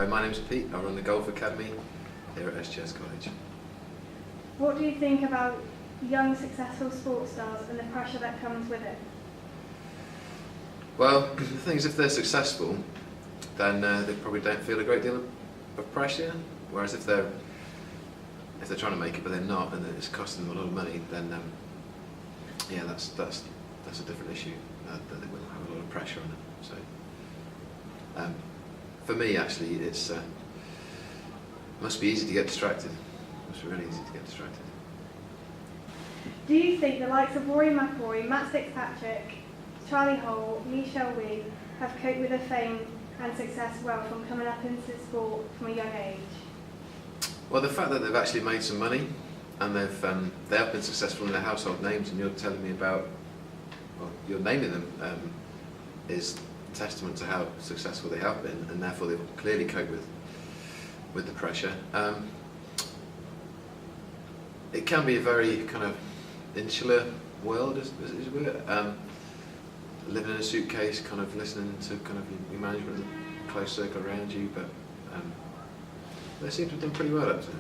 My name's Pete. I run the Golf Academy here at SGS College. What do you think about young successful sports stars and the pressure that comes with it? Well, the thing is, if they're successful, then they probably don't feel a great deal of pressure. Whereas if they're trying to make it but they're not, and it's costing them a lot of money, then yeah, that's a different issue. That they wouldn't have a lot of pressure on it. So for me, actually, it's must be easy to get distracted. Must be really easy to get distracted. Do you think the likes of Rory McIlroy, Matt Fitzpatrick, Charlie Hole, Michelle Wee have coped with their fame and success well from coming up into sport from a young age? Well, the fact that they've actually made some money and they have been successful in their household names, and you're telling me about, well, you're naming them, is testament to how successful they have been, and therefore they've clearly coped with the pressure. It can be a very kind of insular world, as it were. Living in a suitcase, kind of listening to kind of your management, a close circle around you, but they seem to have done pretty well up to now.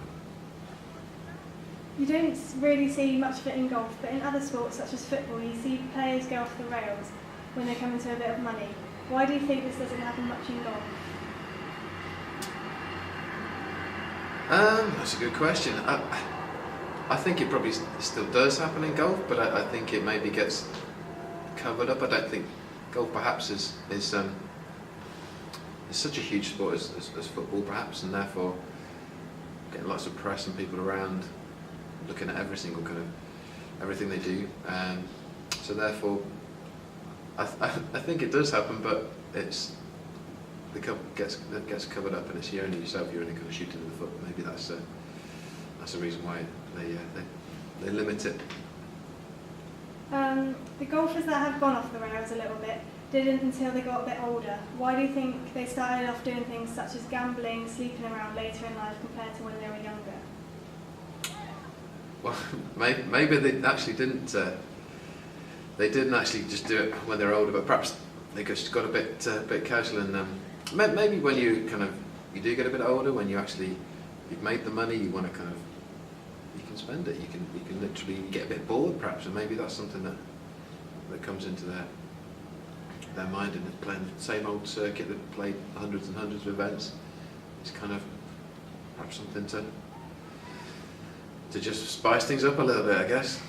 You don't really see much of it in golf, but in other sports such as football, you see players go off the rails when they come into a bit of money. Why do you think this doesn't happen much in golf? That's a good question. I think it probably still does happen in golf, but I think it maybe gets covered up. I don't think golf perhaps is such a huge sport as football perhaps, and therefore getting lots of press and people around looking at every single kind of everything they do. So therefore, I think it does happen, but it gets covered up, and it's you only yourself. You're only kind of shooting in the foot. Maybe that's a reason why they limit it. The golfers that have gone off the rails a little bit didn't until they got a bit older. Why do you think they started off doing things such as gambling, sleeping around later in life compared to when they were younger? Well, maybe they actually didn't. They didn't actually just do it when they were older, but perhaps they just got a bit casual. And maybe when you do get a bit older, when you've made the money, you want to you can spend it. You can literally get a bit bored, perhaps, and maybe that's something that comes into their mind, and they're playing the same old circuit. They've played hundreds and hundreds of events. It's kind of perhaps something to just spice things up a little bit, I guess.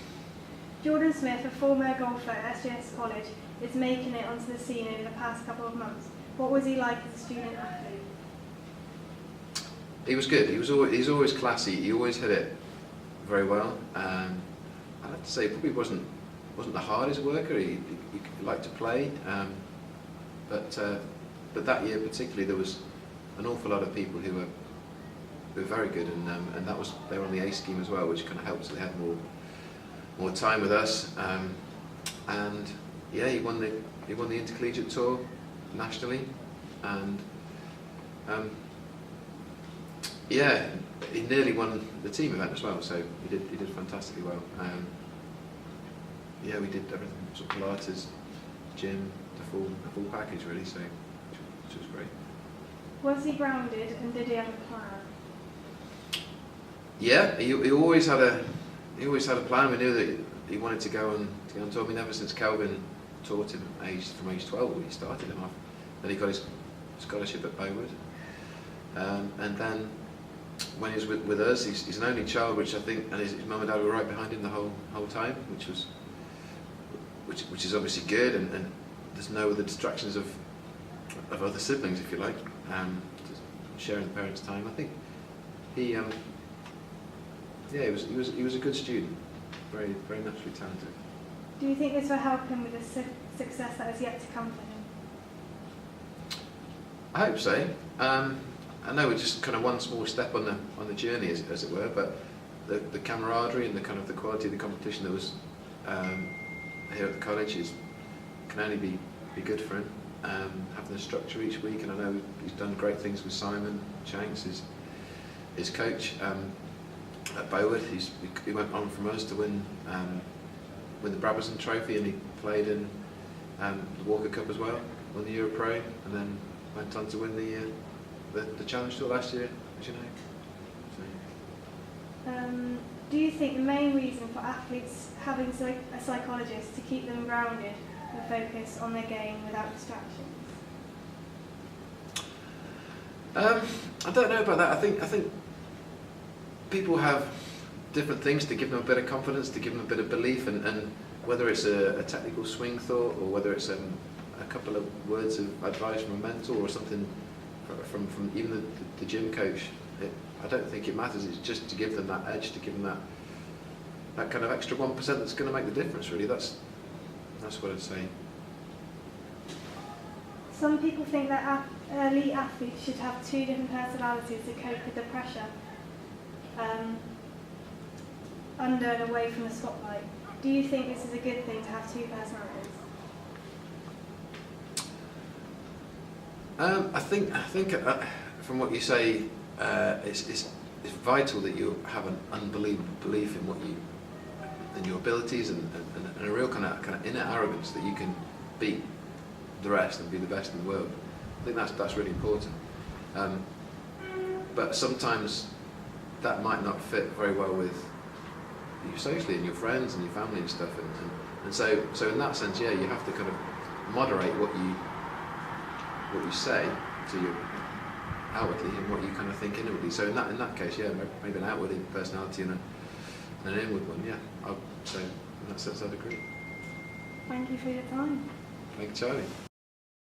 Jordan Smith, a former golfer at SGS College, is making it onto the scene in the past couple of months. What was he like as a student athlete? He was good. He's always classy. He always hit it very well. I'd have to say, he probably wasn't the hardest worker. He liked to play, but that year particularly, there was an awful lot of people who were very good, and they were on the A scheme as well, which kind of helped. So they had more time with us, and yeah, he won the intercollegiate tour nationally, and yeah, he nearly won the team event as well. So he did fantastically well. Yeah, we did everything, sort of Pilates, gym, the full package really. So which was great. Was he grounded, and did he have a plan? Yeah, he always had a plan. We knew that he wanted to go on tour. I mean, ever since Kelvin taught him from age 12, when he started him off, then he got his scholarship at Bowwood, and then when he was with us, he's an only child, which I think, and his mum and dad were right behind him the whole time, which is obviously good, and there's no other distractions of other siblings, if you like, just sharing the parents' time. I think he was a good student, very very naturally talented. Do you think this will help him with the success that is yet to come for him? I hope so. I know it's just kind of one small step on the journey, as it were, but the camaraderie and the kind of the quality of the competition that was here at the college can only be good for him. Having the structure each week, and I know he's done great things with Simon Shanks, his coach at Bowwood. He went on from us to win the Brabazon Trophy, and he played in the Walker Cup as well, won the Euro Pro, and then went on to win the Challenge Tour last year, as you know. So. Do you think the main reason for athletes having a psychologist to keep them grounded and focus on their game without distractions? I don't know about that. I think people have different things to give them a bit of confidence, to give them a bit of belief, and whether it's a technical swing thought or whether it's a couple of words of advice from a mentor or something from even the gym coach, I don't think it matters. It's just to give them that edge, to give them that kind of extra 1% that's going to make the difference. Really, that's what I'd say. Some people think that elite athletes should have two different personalities to cope with the pressure under and away from the spotlight. Do you think this is a good thing to have two personalities? I think from what you say, it's vital that you have an unbelievable belief in your abilities and a real kind of inner arrogance that you can beat the rest and be the best in the world. I think that's really important. But sometimes that might not fit very well with you socially and your friends and your family and stuff. And so in that sense, yeah, you have to kind of moderate what you say to you outwardly and what you kind of think inwardly. So in that case, yeah, maybe an outward personality and an inward one. Yeah, so in that sense, I'd agree. Thank you for your time. Thank you, Charlie.